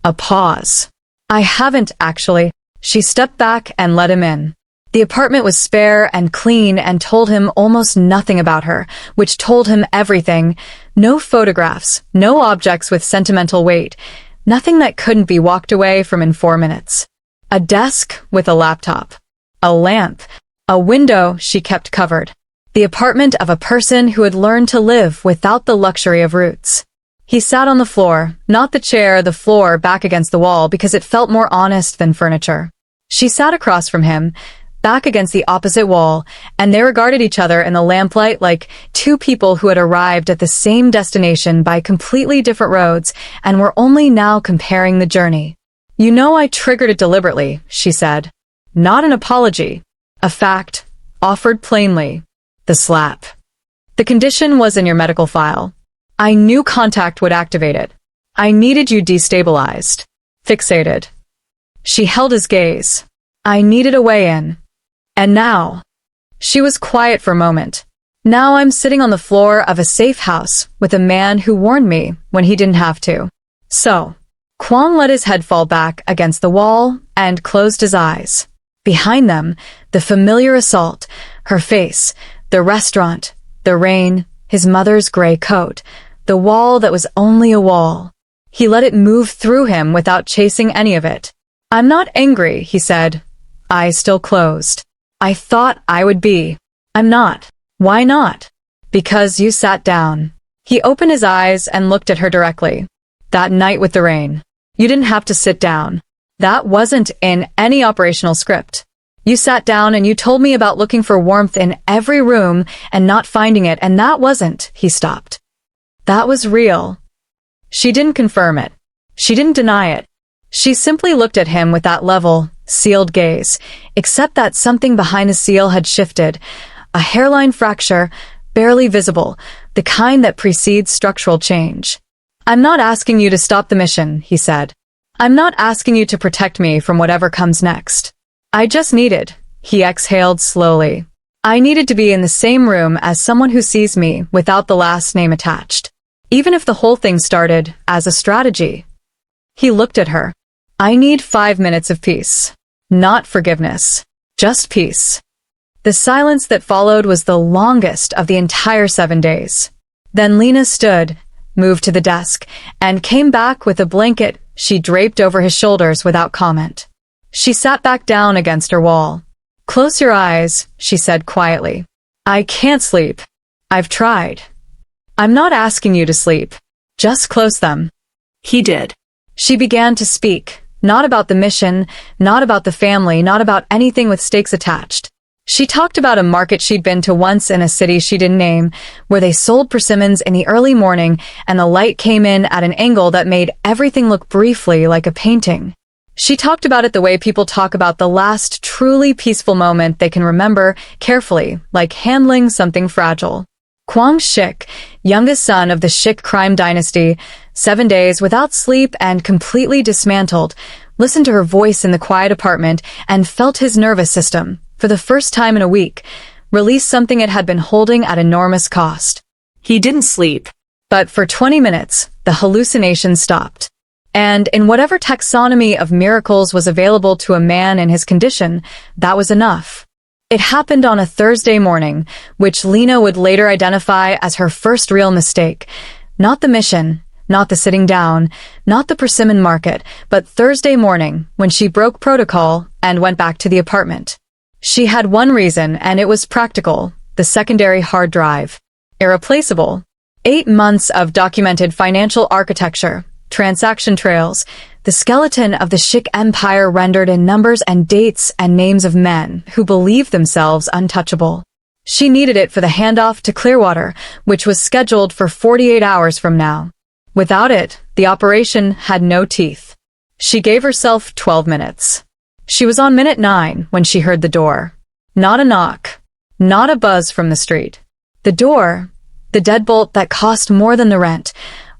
A pause. "I haven't, actually." She stepped back and let him in. The apartment was spare and clean and told him almost nothing about her, which told him everything. No photographs, no objects with sentimental weight, nothing that couldn't be walked away from in 4 minutes. A desk with a laptop. A lamp. A window she kept covered. The apartment of a person who had learned to live without the luxury of roots. He sat on the floor, not the chair, the floor, back against the wall because it felt more honest than furniture. She sat across from him, back against the opposite wall, and they regarded each other in the lamplight like two people who had arrived at the same destination by completely different roads and were only now comparing the journey. "You know I triggered it deliberately," she said. "Not an apology. A fact, offered plainly. The slap. The condition was in your medical file. I knew contact would activate it. I needed you destabilized. Fixated." She held his gaze. "I needed a way in. And now." She was quiet for a moment. "Now I'm sitting on the floor of a safe house with a man who warned me when he didn't have to." So, Kwang let his head fall back against the wall and closed his eyes. Behind them, the familiar assault, her face, the restaurant, the rain, his mother's gray coat, the wall that was only a wall. He let it move through him without chasing any of it. "I'm not angry," he said. Eyes still closed. "I thought I would be. I'm not." "Why not?" "Because you sat down." He opened his eyes and looked at her directly. "That night with the rain. You didn't have to sit down. That wasn't in any operational script. You sat down and you told me about looking for warmth in every room and not finding it, and that wasn't." He stopped. "That was real." She didn't confirm it. She didn't deny it. She simply looked at him with that level, sealed gaze, except that something behind the seal had shifted. A hairline fracture, barely visible, the kind that precedes structural change. "I'm not asking you to stop the mission," he said. "I'm not asking you to protect me from whatever comes next. I just needed," he exhaled slowly, "I needed to be in the same room as someone who sees me without the last name attached. Even if the whole thing started as a strategy." He looked at her. "I need 5 minutes of peace. Not forgiveness. Just peace." The silence that followed was the longest of the entire 7 days. Then Lena stood, moved to the desk, and came back with a blanket she draped over his shoulders without comment. She sat back down against her wall. "Close your eyes," she said quietly. "I can't sleep. I've tried." "I'm not asking you to sleep. Just close them." He did. She began to speak, not about the mission, not about the family, not about anything with stakes attached. She talked about a market she'd been to once in a city she didn't name, where they sold persimmons in the early morning and the light came in at an angle that made everything look briefly like a painting. She talked about it the way people talk about the last truly peaceful moment they can remember carefully, like handling something fragile. Kwang Shik, youngest son of the Shik crime dynasty, 7 days without sleep and completely dismantled, listened to her voice in the quiet apartment and felt his nervous system, for the first time in a week, release something it had been holding at enormous cost. He didn't sleep. But for 20 minutes, the hallucination stopped. And in whatever taxonomy of miracles was available to a man in his condition, that was enough. It happened on a Thursday morning, which Lena would later identify as her first real mistake. Not the mission, not the sitting down, not the persimmon market, but Thursday morning, when she broke protocol and went back to the apartment. She had one reason, and it was practical: the secondary hard drive. Irreplaceable. 8 months of documented financial architecture, transaction trails, the skeleton of the Shik Empire rendered in numbers and dates and names of men who believed themselves untouchable. She needed it for the handoff to Clearwater, which was scheduled for 48 hours from now. Without it, the operation had no teeth. She gave herself 12 minutes. She was on minute 9 when she heard the door. Not a knock. Not a buzz from the street. The door, the deadbolt that cost more than the rent,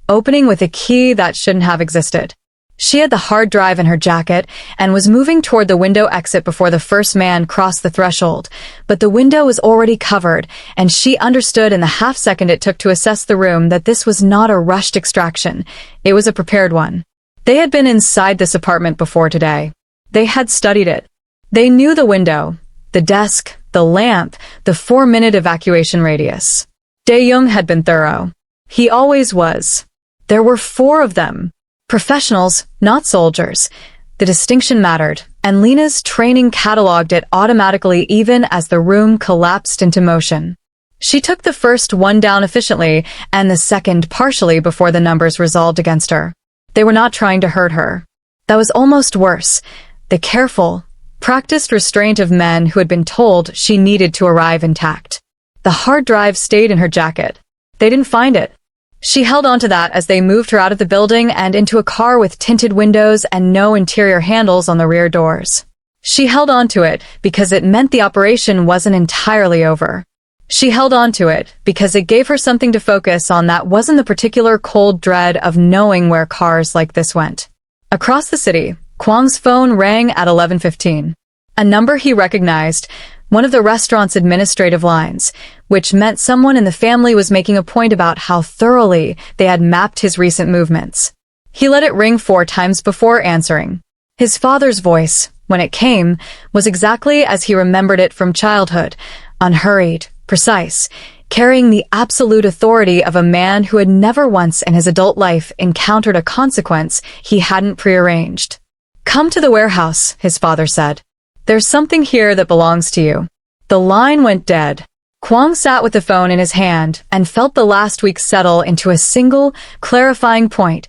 opening with a key that shouldn't have existed. She had the hard drive in her jacket and was moving toward the window exit before the first man crossed the threshold, but the window was already covered, and she understood in the half-second it took to assess the room that this was not a rushed extraction. It was a prepared one. They had been inside this apartment before today. They had studied it. They knew the window, the desk, the lamp, the 4-minute evacuation radius. Dae-young had been thorough. He always was. There were 4 of them. Professionals, not soldiers. The distinction mattered, and Lena's training cataloged it automatically even as the room collapsed into motion. She took the first one down efficiently and the second partially before the numbers resolved against her. They were not trying to hurt her. That was almost worse. The careful, practiced restraint of men who had been told she needed to arrive intact. The hard drive stayed in her jacket. They didn't find it. She held onto that as they moved her out of the building and into a car with tinted windows and no interior handles on the rear doors. She held onto it because it meant the operation wasn't entirely over. She held onto it because it gave her something to focus on that wasn't the particular cold dread of knowing where cars like this went. Across the city, Kwang's phone rang at 11:15. A number he recognized, one of the restaurant's administrative lines, which meant someone in the family was making a point about how thoroughly they had mapped his recent movements. He let it ring 4 times before answering. His father's voice, when it came, was exactly as he remembered it from childhood, unhurried, precise, carrying the absolute authority of a man who had never once in his adult life encountered a consequence he hadn't prearranged. "Come to the warehouse," his father said. "There's something here that belongs to you." The line went dead. Kwang sat with the phone in his hand and felt the last week settle into a single, clarifying point.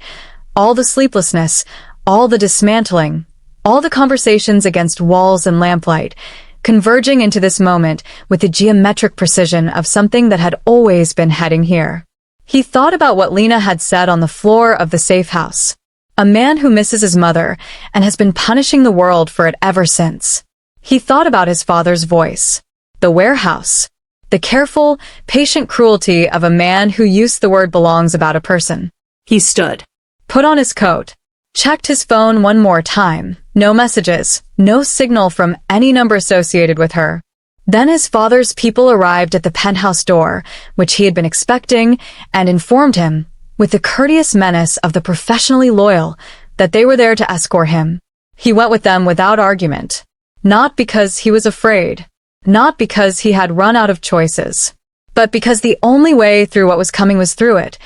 All the sleeplessness, all the dismantling, all the conversations against walls and lamplight, converging into this moment with the geometric precision of something that had always been heading here. He thought about what Lena had said on the floor of the safe house. A man who misses his mother and has been punishing the world for it ever since. He thought about his father's voice. The warehouse. The careful, patient cruelty of a man who used the word belongs about a person. He stood. Put on his coat. Checked his phone one more time. No messages, no signal from any number associated with her. Then his father's people arrived at the penthouse door, which he had been expecting, and informed him, with the courteous menace of the professionally loyal, that they were there to escort him. He went with them without argument. Not because he was afraid. Not because he had run out of choices. But because the only way through what was coming was through it.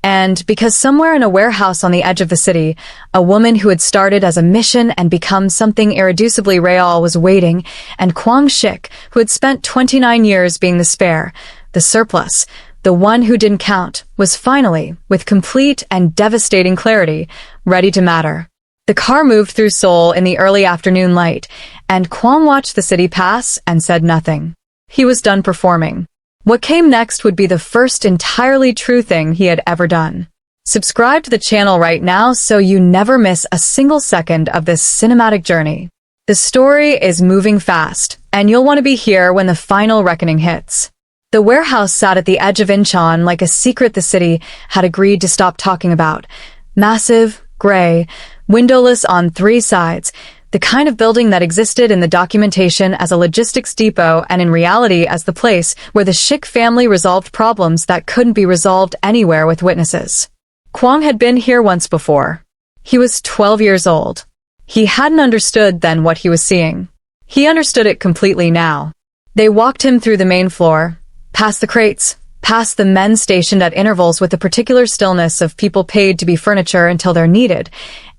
And because somewhere in a warehouse on the edge of the city, a woman who had started as a mission and become something irreducibly real was waiting, and Kwang Shik, who had spent 29 years being the spare, the surplus, the one who didn't count, was finally, with complete and devastating clarity, ready to matter. The car moved through Seoul in the early afternoon light, and Kwang watched the city pass and said nothing. He was done performing. What came next would be the first entirely true thing he had ever done. Subscribe to the channel right now so you never miss a single second of this cinematic journey. The story is moving fast, and you'll want to be here when the final reckoning hits. The warehouse sat at the edge of Incheon like a secret the city had agreed to stop talking about. Massive, gray, windowless on 3 sides, the kind of building that existed in the documentation as a logistics depot and in reality as the place where the Shik family resolved problems that couldn't be resolved anywhere with witnesses. Kwang had been here once before. He was 12 years old. He hadn't understood then what he was seeing. He understood it completely now. They walked him through the main floor, past the crates, past the men stationed at intervals with the particular stillness of people paid to be furniture until they're needed,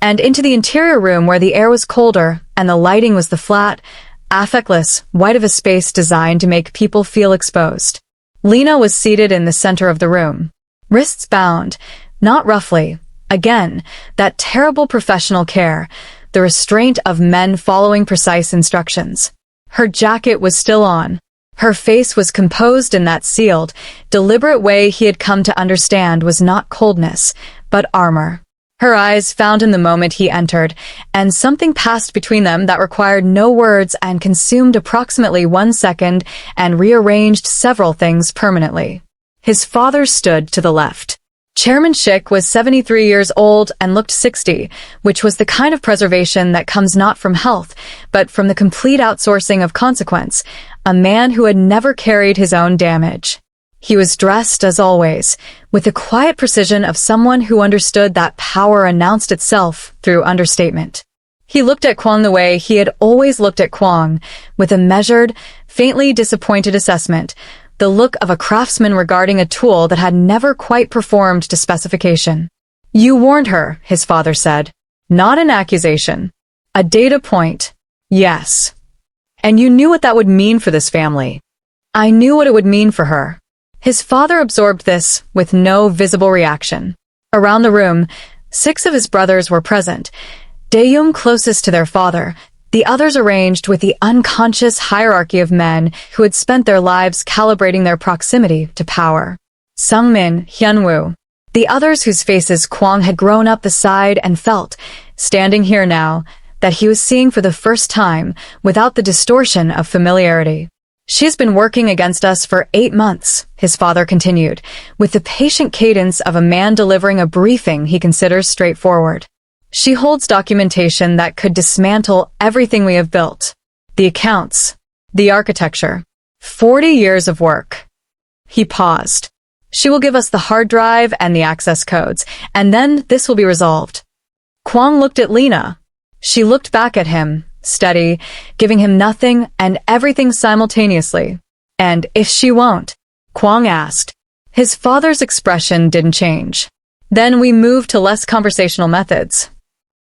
and into the interior room where the air was colder and the lighting was the flat, affectless white of a space designed to make people feel exposed. Lena was seated in the center of the room, wrists bound, not roughly. Again, that terrible professional care, the restraint of men following precise instructions. Her jacket was still on. Her face was composed in that sealed, deliberate way he had come to understand was not coldness, but armor. Her eyes found him the moment he entered, and something passed between them that required no words and consumed approximately 1 second and rearranged several things permanently. His father stood to the left. Chairman Shik was 73 years old and looked 60, which was the kind of preservation that comes not from health, but from the complete outsourcing of consequence, a man who had never carried his own damage. He was dressed, as always, with the quiet precision of someone who understood that power announced itself through understatement. He looked at Kwang the way he had always looked at Kwang, with a measured, faintly disappointed assessment, the look of a craftsman regarding a tool that had never quite performed to specification. "You warned her," his father said. "Not an accusation. A data point. Yes. And you knew what that would mean for this family." "I knew what it would mean for her." His father absorbed this with no visible reaction. Around the room, 6 of his brothers were present, Dae-young closest to their father, the others arranged with the unconscious hierarchy of men who had spent their lives calibrating their proximity to power. Sungmin, Hyunwoo, the others whose faces Kwang had grown up beside and felt, standing here now, that he was seeing for the first time without the distortion of familiarity. She's been working against us for 8 months, his father continued, with the patient cadence of a man delivering a briefing he considers straightforward. She holds documentation that could dismantle everything we have built. The accounts, the architecture, 40 years of work. He paused. She will give us the hard drive and the access codes, and then this will be resolved. Kwang looked at Lena. She looked back at him, steady, giving him nothing and everything simultaneously. And if she won't? Kwang asked. His father's expression didn't change. Then we moved to less conversational methods.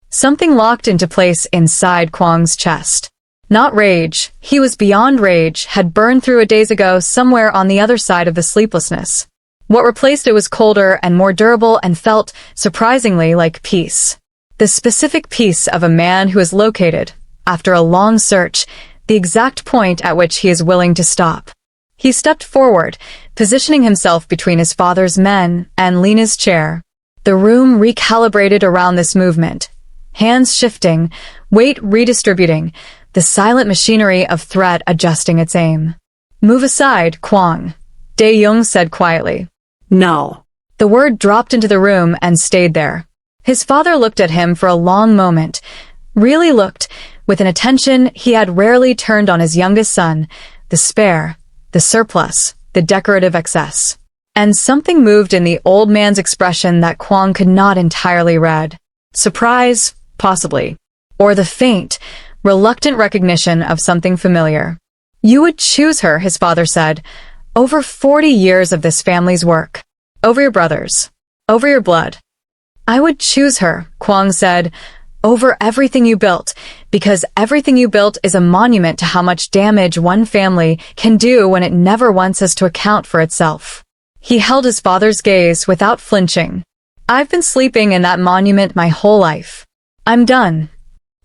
Something locked into place inside Kwang's chest. Not rage, he was beyond rage, had burned through it days ago somewhere on the other side of the sleeplessness. What replaced it was colder and more durable and felt, surprisingly, like peace. The specific peace of a man who is located, after a long search, the exact point at which he is willing to stop. He stepped forward, positioning himself between his father's men and Lena's chair. The room recalibrated around this movement. Hands shifting, weight redistributing, the silent machinery of threat adjusting its aim. Move aside, Kwang, Dae-young said quietly. No. The word dropped into the room and stayed there. His father looked at him for a long moment, really looked, with an attention he had rarely turned on his youngest son, the spare, the surplus, the decorative excess. And something moved in the old man's expression that Kwang could not entirely read. Surprise, possibly. Or the faint, reluctant recognition of something familiar. You would choose her, his father said. Over 40 years of this family's work. Over your brothers. Over your blood. I would choose her, Kwang said, over everything you built, because everything you built is a monument to how much damage one family can do when it never once has to account for itself. He held his father's gaze without flinching. I've been sleeping in that monument my whole life. I'm done.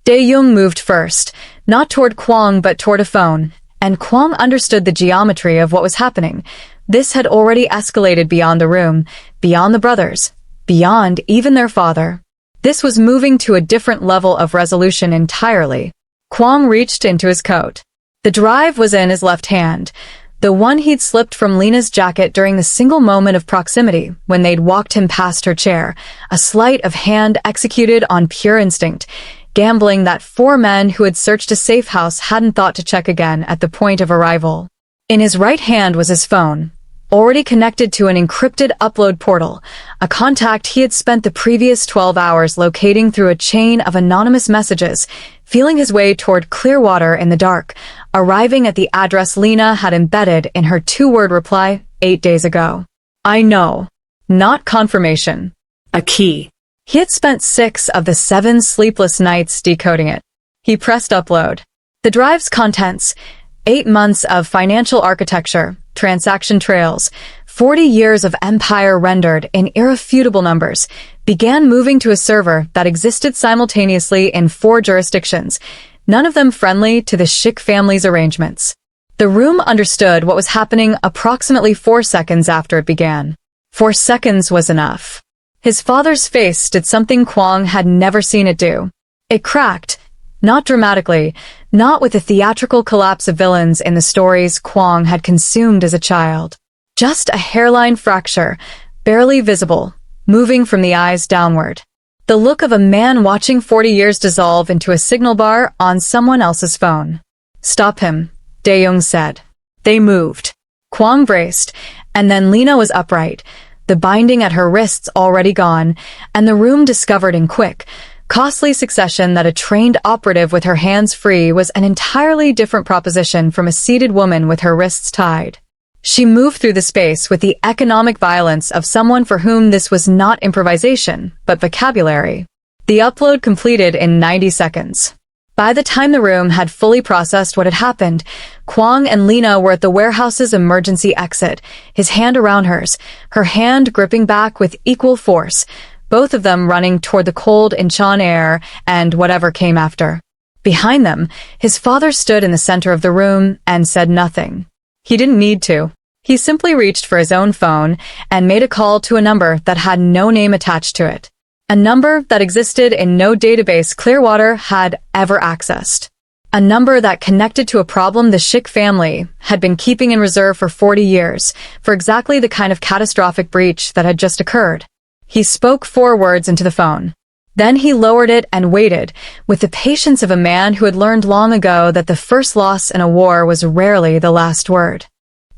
Dae-young moved first, not toward Kwang but toward a phone, and Kwang understood the geometry of what was happening. This had already escalated beyond the room, beyond the brothers, beyond even their father. This was moving to a different level of resolution entirely. Kwang reached into his coat. The drive was in his left hand, the one he'd slipped from Lena's jacket during the single moment of proximity when they'd walked him past her chair, a sleight of hand executed on pure instinct, gambling that 4 men who had searched a safe house hadn't thought to check again at the point of arrival. In his right hand was his phone, already connected to an encrypted upload portal, a contact he had spent the previous 12 hours locating through a chain of anonymous messages, feeling his way toward Clearwater in the dark, arriving at the address Lena had embedded in her 2-word reply 8 days ago. I know. Not confirmation. A key. He had spent 6 of the 7 sleepless nights decoding it. He pressed upload. The drive's contents, 8 months of financial architecture, transaction trails, 40 years of empire rendered in irrefutable numbers, began moving to a server that existed simultaneously in 4 jurisdictions, none of them friendly to the Schick family's arrangements. The room understood what was happening approximately 4 seconds after it began. 4 seconds was enough. His father's face did something Kwang had never seen it do. It cracked, not dramatically, not with the theatrical collapse of villains in the stories Kwang had consumed as a child. Just a hairline fracture, barely visible, moving from the eyes downward. The look of a man watching 40 years dissolve into a signal bar on someone else's phone. Stop him, Dae-young said. They moved. Kwang braced, and then Lena was upright, the binding at her wrists already gone, and the room discovered in quick, costly succession that a trained operative with her hands free was an entirely different proposition from a seated woman with her wrists tied. She moved through the space with the economic violence of someone for whom this was not improvisation, but vocabulary. The upload completed in 90 seconds. By the time the room had fully processed what had happened, Kwang and Lena were at the warehouse's emergency exit, his hand around hers, her hand gripping back with equal force, both of them running toward the cold Incheon air and whatever came after. Behind them, his father stood in the center of the room and said nothing. He didn't need to. He simply reached for his own phone and made a call to a number that had no name attached to it. A number that existed in no database Clearwater had ever accessed. A number that connected to a problem the Schick family had been keeping in reserve for 40 years, for exactly the kind of catastrophic breach that had just occurred. He spoke 4 words into the phone. Then he lowered it and waited, with the patience of a man who had learned long ago that the first loss in a war was rarely the last word.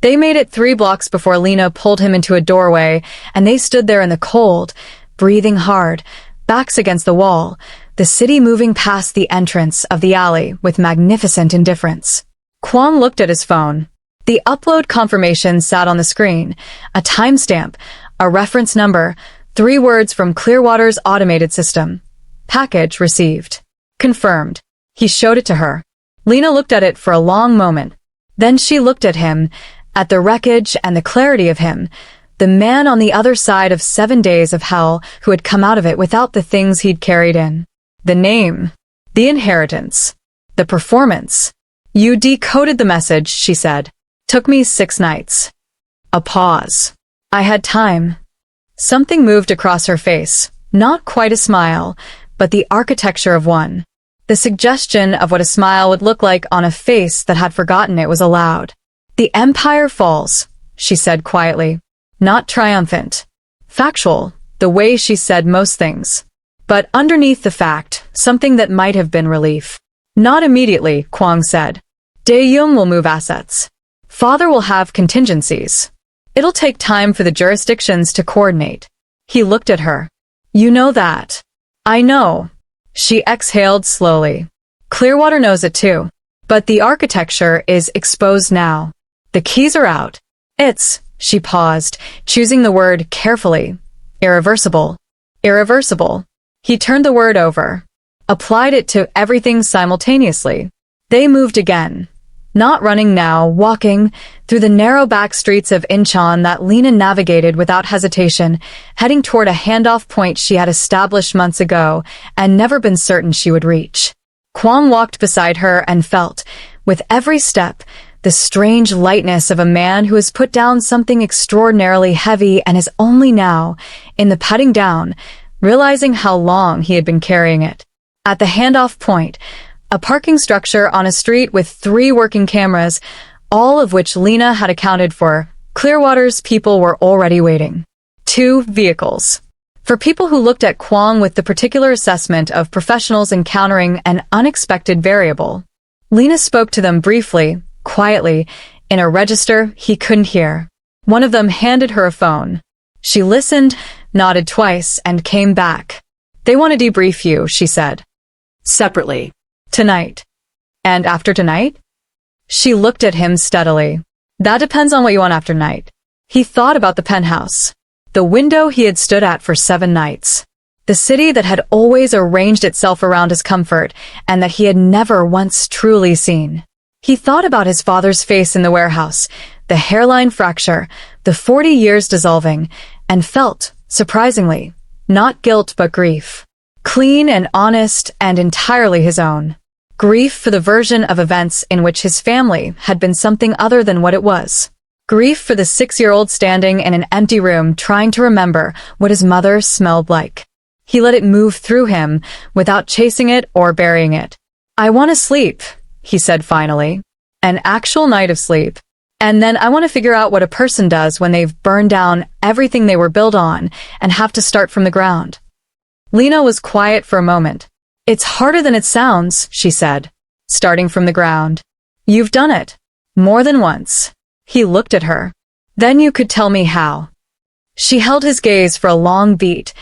They made it 3 blocks before Lena pulled him into a doorway, and they stood there in the cold, breathing hard, backs against the wall, the city moving past the entrance of the alley with magnificent indifference. Kwang looked at his phone. The upload confirmation sat on the screen, a timestamp, a reference number, 3 words from Clearwater's automated system. Package received. Confirmed. He showed it to her. Lena looked at it for a long moment. Then she looked at him, at the wreckage and the clarity of him, the man on the other side of 7 days of hell who had come out of it without the things he'd carried in. The name. The inheritance. The performance. You decoded the message, she said. Took me 6 nights. A pause. I had time. Something moved across her face, not quite a smile, but the architecture of one. The suggestion of what a smile would look like on a face that had forgotten it was allowed. The empire falls, she said quietly. Not triumphant. Factual, the way she said most things. But underneath the fact, something that might have been relief. Not immediately, Kwang said. Dae-young will move assets. Father will have contingencies. It'll take time for the jurisdictions to coordinate. He looked at her. You know that. I know. She exhaled slowly. Clearwater knows it too. But the architecture is exposed now. The keys are out. It's, she paused, choosing the word carefully. Irreversible. Irreversible. He turned the word over. Applied it to everything simultaneously. They moved again. Not running now, walking, through the narrow back streets of Incheon that Lena navigated without hesitation, heading toward a handoff point she had established months ago and never been certain she would reach. Kwang walked beside her and felt, with every step, the strange lightness of a man who has put down something extraordinarily heavy and is only now, in the putting down, realizing how long he had been carrying it. At the handoff point, a parking structure on a street with 3 working cameras, all of which Lena had accounted for, Clearwater's people were already waiting. 2 vehicles. For people who looked at Kwang with the particular assessment of professionals encountering an unexpected variable. Lena spoke to them briefly, quietly, in a register he couldn't hear. One of them handed her a phone. She listened, nodded twice, and came back. They want to debrief you, she said. Separately. Tonight. And after tonight? She looked at him steadily. That depends on what you want after night. He thought about the penthouse. The window he had stood at for 7 nights. The city that had always arranged itself around his comfort and that he had never once truly seen. He thought about his father's face in the warehouse, the hairline fracture, the 40 years dissolving, and felt, surprisingly, not guilt but grief. Clean and honest and entirely his own. Grief for the version of events in which his family had been something other than what it was. Grief for the 6-year-old standing in an empty room trying to remember what his mother smelled like. He let it move through him without chasing it or burying it. I want to sleep, he said finally. An actual night of sleep. And then I want to figure out what a person does when they've burned down everything they were built on and have to start from the ground. Lena was quiet for a moment. It's harder than it sounds, she said. Starting from the ground. You've done it. More than once. He looked at her. Then you could tell me how. She held his gaze for a long beat,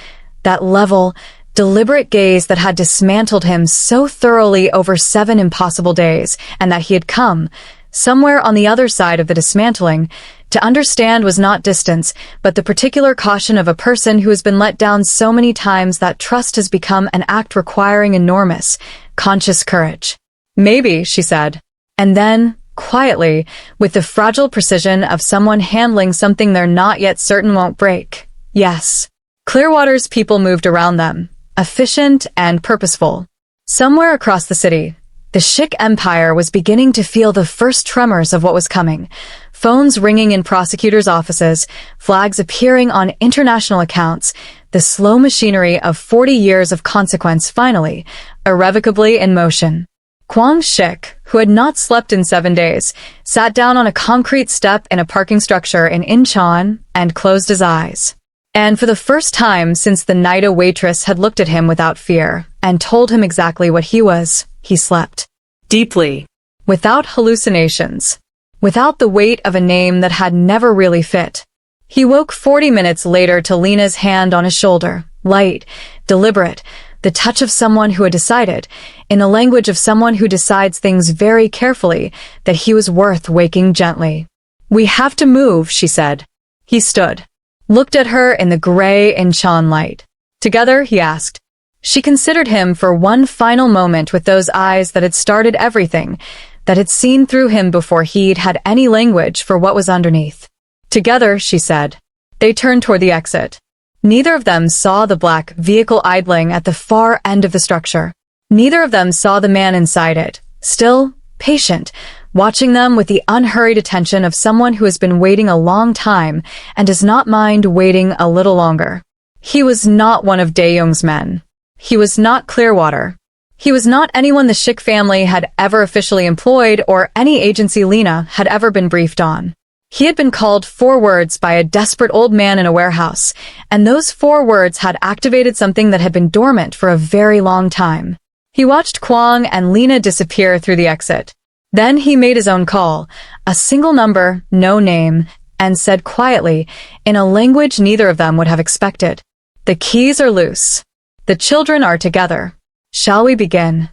that level, deliberate gaze that had dismantled him so thoroughly over 7 impossible days, and that he had come, somewhere on the other side of the dismantling, to understand was not distance, but the particular caution of a person who has been let down so many times that trust has become an act requiring enormous, conscious courage. Maybe, she said. And then, quietly, with the fragile precision of someone handling something they're not yet certain won't break. Yes. Clearwater's people moved around them, efficient and purposeful. Somewhere across the city, the Schick Empire was beginning to feel the first tremors of what was coming. Phones ringing in prosecutors' offices, flags appearing on international accounts, the slow machinery of 40 years of consequence finally, irrevocably in motion. Kwang Schick, who had not slept in 7 days, sat down on a concrete step in a parking structure in Incheon and closed his eyes. And for the first time since the night a waitress had looked at him without fear and told him exactly what he was, he slept. Deeply. Without hallucinations. Without the weight of a name that had never really fit. He woke 40 minutes later to Lena's hand on his shoulder, light, deliberate, the touch of someone who had decided, in the language of someone who decides things very carefully, that he was worth waking gently. "We have to move," she said. He stood, looked at her in the gray Incheon light. "Together?" he asked. She considered him for one final moment with those eyes that had started everything, that had seen through him before he'd had any language for what was underneath. "Together," she said. They turned toward the exit. Neither of them saw the black vehicle idling at the far end of the structure. Neither of them saw the man inside it, still, patient, watching them with the unhurried attention of someone who has been waiting a long time and does not mind waiting a little longer. He was not one of Dae-young's men. He was not Clearwater. He was not anyone the Schick family had ever officially employed or any agency Lena had ever been briefed on. He had been called 4 words by a desperate old man in a warehouse, and those 4 words had activated something that had been dormant for a very long time. He watched Kwang and Lena disappear through the exit. Then he made his own call, a single number, no name, and said quietly, in a language neither of them would have expected, "The keys are loose. The children are together. Shall we begin?"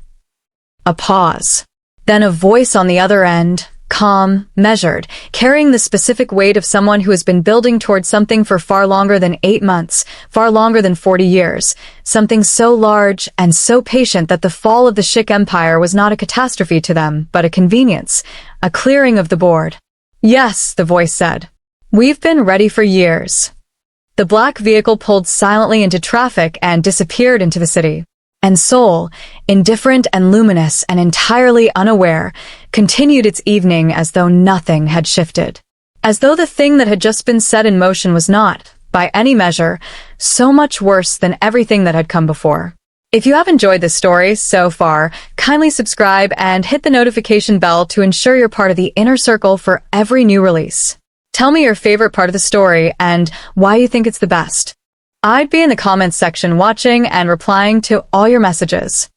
A pause. Then a voice on the other end, calm, measured, carrying the specific weight of someone who has been building towards something for far longer than 8 months, far longer than 40 years, something so large and so patient that the fall of the Schick Empire was not a catastrophe to them, but a convenience, a clearing of the board. "Yes," the voice said. "We've been ready for years." The black vehicle pulled silently into traffic and disappeared into the city. And Seoul, indifferent and luminous and entirely unaware, continued its evening as though nothing had shifted. As though the thing that had just been set in motion was not, by any measure, so much worse than everything that had come before. If you have enjoyed this story so far, kindly subscribe and hit the notification bell to ensure you're part of the inner circle for every new release. Tell me your favorite part of the story and why you think it's the best. I'd be in the comments section watching and replying to all your messages.